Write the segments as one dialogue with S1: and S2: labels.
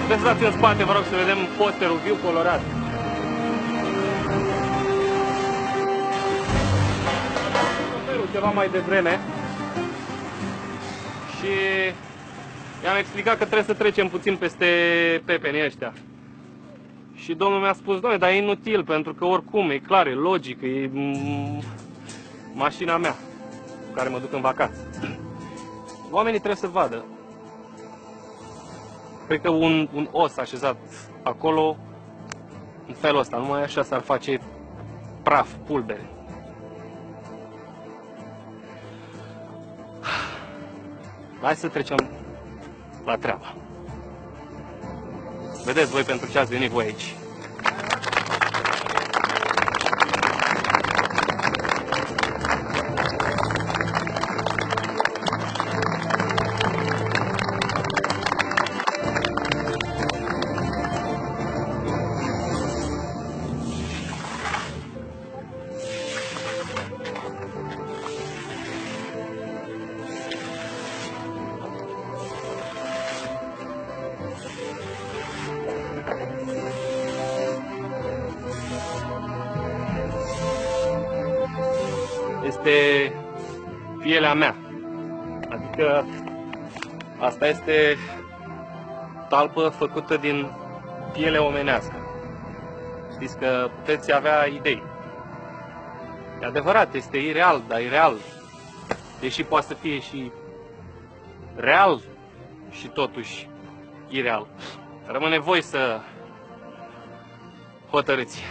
S1: Puteți să dați în spate, vă rog, să vedem posterul viu colorat. Ceva mai devreme și i-am explicat că trebuie să trecem puțin peste pepenii ăștia. Și domnul mi-a spus, doamne, dar e inutil, pentru că oricum, e clar, e logic, e mașina mea cu care mă duc în vacanță. Oamenii trebuie să vadă. Cred că un os așezat acolo, în felul ăsta, numai așa s-ar face praf, pulbere. Hai să trecem la treabă. Vedeți voi pentru ce ați venit voi aici. Este pielea mea, adică asta este talpă făcută din piele omenească. Știți că puteți avea idei. E adevărat, este ireal, dar e real. Deși poate să fie și real și totuși ireal. Rămâne voi să hotărâți.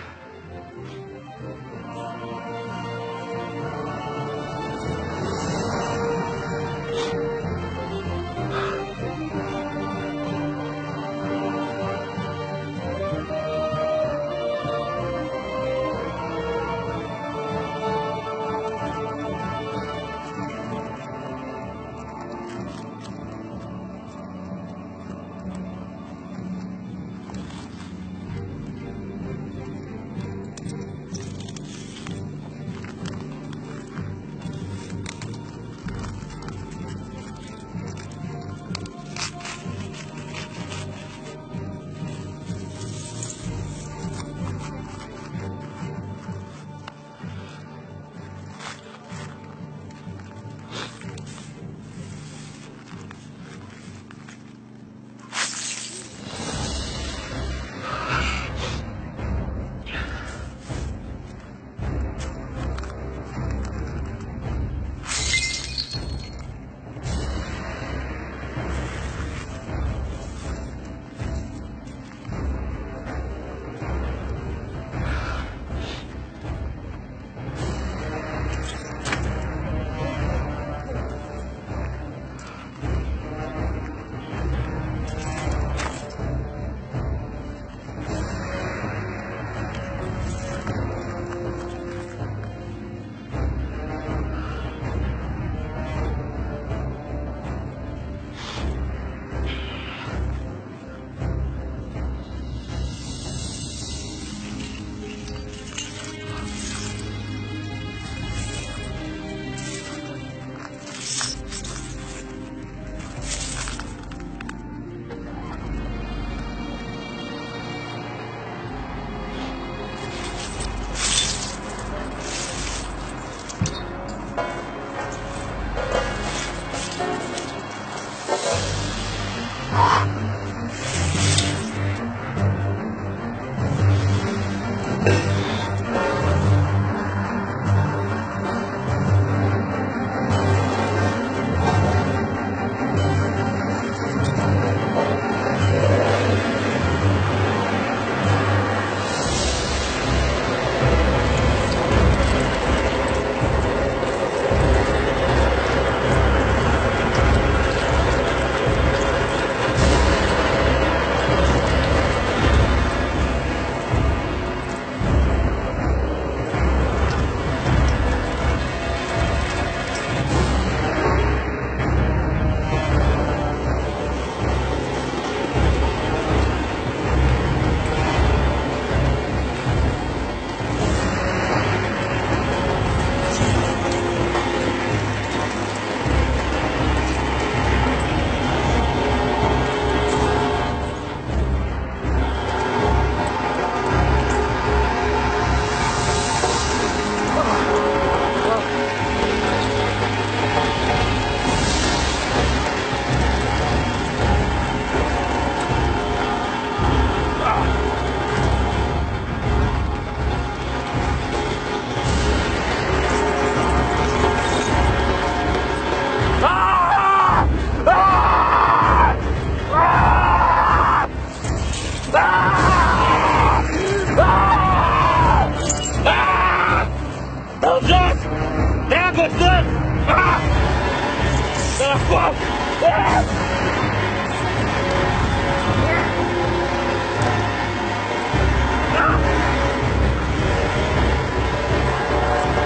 S1: Ia,